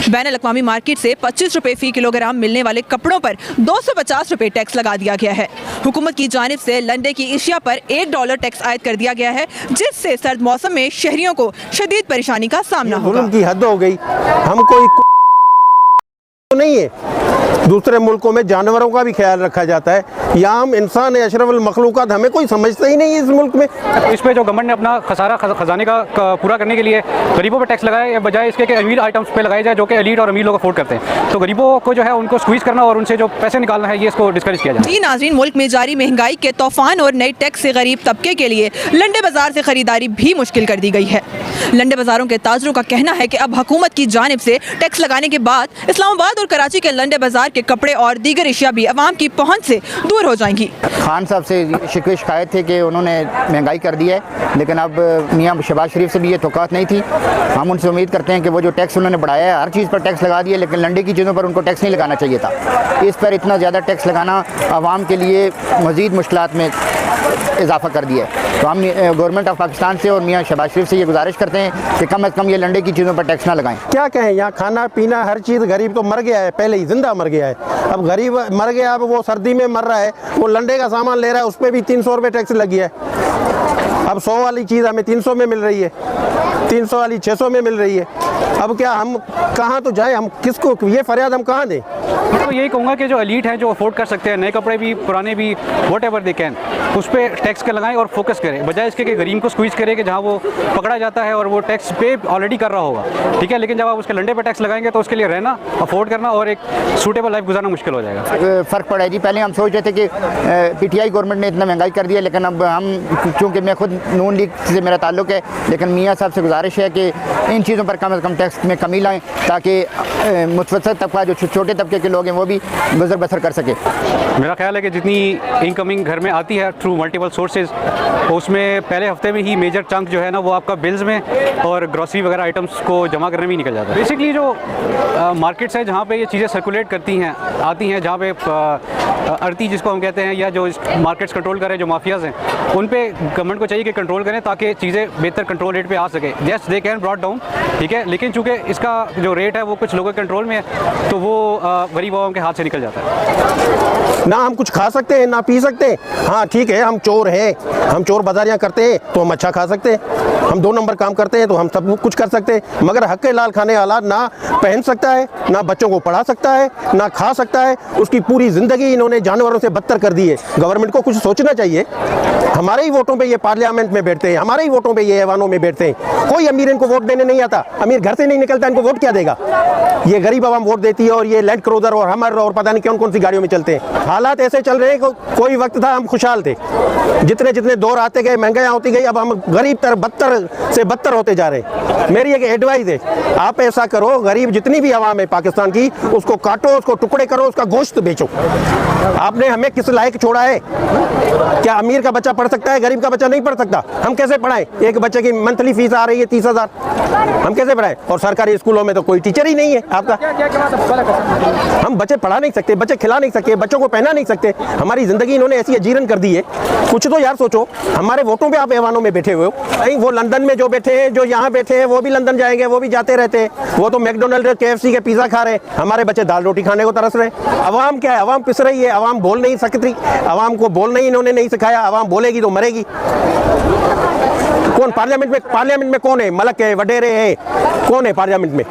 बैनुल-अक़वामी market से 25 रुपए फी kilogram मिलने वाले कपड़ों पर 250 रुपए टैक्स लगा दिया गया है। हुकूमत की जानिब से लंडे की एशिया पर $1 टैक्स आयद कर दिया गया है, जिससे सर्द मौसम में शहरियों को शदीद परेशानी का सामना होगा। जुल्म की हद हो गई। हम कोई नहीं है, दूसरे मुल्कों में जानवरों का भी ख्याल रखा जाता है, यहाँ हम इंसान है अशरफुल मखलूक़ात, हमें कोई समझता ही नहीं है इस मुल्क में। इस पे जो गवर्नमेंट ने अपना खजाने का पूरा करने के लिए गरीबों पे टैक्स लगाए, या बजाय इसके कि अमीर आइटम्स पे लगाए जाए जो कि एलीट और अमीर लोग अफोर्ड करते हैं, तो गरीबों को जो है उनको स्क्वीज करना और उनसे जो पैसे निकालना है ये इसको डिस्करेज किया जाए। जी नाज़रीन, मुल्क में जारी महंगाई के तूफान और नए टैक्स से गरीब तबके के लिए लंडे बाजार से खरीदारी भी मुश्किल कर दी गई है। लंडे बाजारों के ताजरों का कहना है कि अब हुकूमत की जानिब से टैक्स लगाने के बाद इस्लामाबाद और कराची के लंडे बाजार के कपड़े और दीगर अशिया भी अवाम की पहुँच से दूर हो जाएंगी। खान साहब से शिकायत थी कि उन्होंने महंगाई कर दी है, लेकिन अब मियाँ शहबाज शरीफ से भी ये तौक़ात नहीं थी। हम उनसे उम्मीद करते हैं कि वो जो टैक्स उन्होंने बढ़ाया है, हर चीज़ पर टैक्स लगा दिया, लेकिन लंडे की चीज़ों पर उनको टैक्स नहीं लगाना चाहिए था। इस पर इतना ज़्यादा टैक्स लगाना आवाम के लिए मज़ीद मुश्किलात में इजाफा कर दिया है। तो हम गवर्नमेंट ऑफ पाकिस्तान से और मियाँ शहबाज शरीफ से ये गुजारिश करते हैं कि कम अज़ कम ये लंडे की चीज़ों पर टैक्स ना लगाएं। क्या कहें, यहाँ खाना पीना हर चीज़, गरीब तो मर गया है, पहले ही जिंदा मर गया है, अब गरीब मर गया, अब वो सर्दी में मर रहा है, वो लंडे का सामान ले रहा है, उस पर भी 300 रुपये टैक्स लग गया है। अब 100 वाली चीज़ हमें 300 में मिल रही है, 300 वाली 600 में मिल रही है। अब क्या हम कहाँ तो जाए, हम किसको ये फरियाद हम कहाँ दें? तो यही कहूँगा कि जो एलीट हैं, जो अफोर्ड कर सकते हैं, नए कपड़े भी पुराने भी, वट एवर दे कैन, उस पर टैक्स का लगाएं और फोकस करें, बजाय इसके कि गरीब को स्क्वीज करें कि जहाँ वो पकड़ा जाता है और वो टैक्स पे ऑलरेडी कर रहा होगा, ठीक है, लेकिन जब आप उसके लंडे पर टैक्स लगाएंगे तो उसके लिए रहना, अफोर्ड करना और एक सूटेबल लाइफ गुजारना मुश्किल हो जाएगा। फ़र्क पड़ा है जी। पहले हम सोच रहे थे कि PTI गवर्नमेंट ने इतना महंगाई कर दिया, लेकिन अब हम, चूँकि मैं खुद नून लीग से मेरा ताल्लुक़ है, लेकिन मियाँ साहब से गुजारिश है कि इन चीज़ों पर कम से कम टैक्स में कमी लाएँ, ताकि मुतवस्सित तबका, जो छोटे तबके के लोग हैं, वो भी गुजर बसर कर सके। मेरा ख्याल है कि जितनी इनकमिंग घर में आती है थ्रू मल्टीपल सोर्सेज, उसमें पहले हफ्ते में ही मेजर चंक जो है ना वो आपका बिल्स में और ग्रॉसरी वगैरह आइटम्स को जमा करने में निकल जाता है। बेसिकली जो मार्केट्स हैं जहाँ पे ये चीज़ें सर्कुलेट करती हैं, आती हैं, जहाँ पे आड़ती जिसको हम कहते हैं, या जो मार्केट्स कंट्रोल करें, जो माफियाज़ हैं, उन पे गवर्नमेंट को चाहिए कि कंट्रोल करें ताकि चीज़ें बेहतर कंट्रोल रेट पे आ सके। Yes they can brought down, ठीक है, लेकिन चूँकि इसका जो रेट है वो कुछ लोगों के कंट्रोल में है, तो वो गरीब आवाम के हाथ से निकल जाता है। ना हम कुछ खा सकते हैं ना पी सकते हैं। हाँ ठीक है, हम चोर हैं, हम चोर बाजारियाँ करते हैं तो हम अच्छा खा सकते हैं, हम 2 नंबर काम करते हैं तो हम सब कुछ कर सकते हैं, मगर हक़ लाल खाने वाला ना पहन सकता है, ना बच्चों को पढ़ा सकता है, ना खा सकता है। उसकी पूरी ज़िंदगी इन्होंने जानवरों से बदतर कर दी है। गवर्नमेंट को कुछ सोचना चाहिए। हमारे ही वोटों पे ये पार्लियामेंट में बैठते हैं, हमारे ही वोटों पे ये ऐवानों में बैठते हैं। कोई अमीर इनको वोट देने नहीं आता, अमीर घर से नहीं निकलता, इनको वोट क्या देगा? ये गरीब आवाम वोट देती है और ये लैंड क्रूज़र और हमर और पता नहीं कौन कौन सी गाड़ियों में चलते हैं। हालात ऐसे चल रहे हैं, कोई वक्त था हम खुशहाल थे, जितने जितने दौर आते गए महंगाई होती गई, अब हम गरीब तर बदतर से बदतर होते जा रहे हैं। मेरी एक एडवाइस है, आप ऐसा करो, गरीब जितनी भी आवाम है पाकिस्तान की, उसको काटो, उसको टुकड़े करो, उसका गोश्त बेचो। आपने हमें किस लायक छोड़ा है? क्या अमीर का बच्चा पढ़ सकता है, गरीब का बच्चा नहीं पढ़ सकता? हम कैसे पढ़ाएं? एक बच्चे की मंथली फीस आ रही है 30,000, हम कैसे पढ़ाएं? और सरकारी स्कूलों में तो कोई टीचर ही नहीं है आपका। हम बच्चे पढ़ा नहीं सकते, बच्चे खिला नहीं सकते, बच्चों को पहना नहीं सकते। हमारी ज़िंदगी इन्होंने ऐसी अजीरन कर दी है। कुछ तो यार सोचो, हमारे वोटों पे आप ऐवानों में बैठे हुए हो। नहीं, वो लंदन में जो बैठे हैं, जो यहाँ बैठे हैं, वो भी लंदन जाएंगे, वो भी जाते रहते हैं। वो तो मैकडोनल्ड KFC के पिज़्ज़ा खा रहे हैं, हमारे बच्चे दाल रोटी खाने को तरस रहे हैं। अवाम क्या है? अवाम पिस रही है, अवाम बोल नहीं सकती, अवाम को बोलना ही इन्होंने नहीं सिखाया। अवाम बोलेगी तो मरेगी। कौन पार्लियामेंट में कौन है? मलक है, वडेरे है, कौन है पार्लियामेंट में?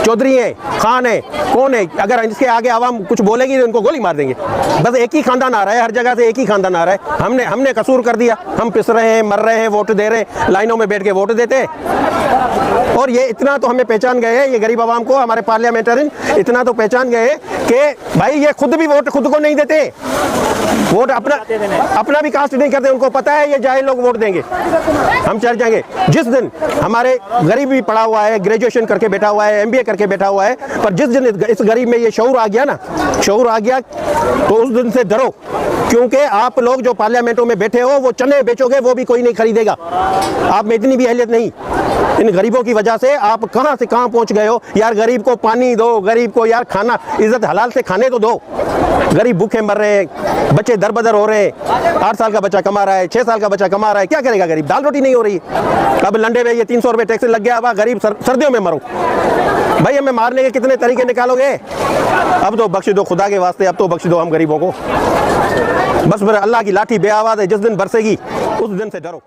चौधरी है, खान है, कौन है? अगर इसके आगे आवाम कुछ बोलेगी तो इनको गोली मार देंगे। बस एक ही खानदान आ रहा है, हर जगह से एक ही खानदान आ रहा है। हमने कसूर कर दिया, हम पिस रहे हैं, मर रहे हैं, वोट दे रहे हैं, लाइनों में बैठ के वोट देते हैं। और ये इतना तो हमें पहचान गए हैं, ये गरीब आवाम को, हमारे पार्लियामेंटेरियन इतना तो पहचान गए कि भाई ये खुद भी वोट खुद को नहीं देते, वोट अपना भी कास्ट नहीं करते। उनको पता है ये जाहिल लोग वोट देंगे, हम चल जाएंगे। जिस दिन हमारे गरीब भी पढ़ा हुआ है, ग्रेजुएशन करके बैठा हुआ है, MBA करके बैठा हुआ है, पर जिस दिन इस गरीब में ये शऊर आ गया ना, शऊर आ गया, तो उस दिन से डरो, क्योंकि आप लोग जो पार्लियामेंटों में बैठे हो वो चने बेचोगे, वो भी कोई नहीं खरीदेगा। आप में इतनी भी अहलियत नहीं। इन गरीबों की वजह से आप कहां से कहां पहुंच गए हो। यार गरीब को पानी दो, गरीब को यार खाना इज्जत हलाल से खाने तो दो। गरीब भूखे मर रहे हैं, बच्चे दरबदर हो रहे हैं। 8 साल का बच्चा कमा रहा है, 6 साल का बच्चा कमा रहा है, क्या करेगा गरीब? दाल रोटी नहीं हो रही। अब लंडे में ये 300 रुपये टैक्स लग गया, अब गरीब सर्दियों में मरो। भाई हमें मारने के कितने तरीके निकालोगे? अब तो बख्श दो खुदा के वास्ते, अब तो बख्श दो हम गरीबों को। बस मेरे अल्लाह की लाठी बे आवाज़ है, जिस दिन बरसेगी उस दिन से डरो।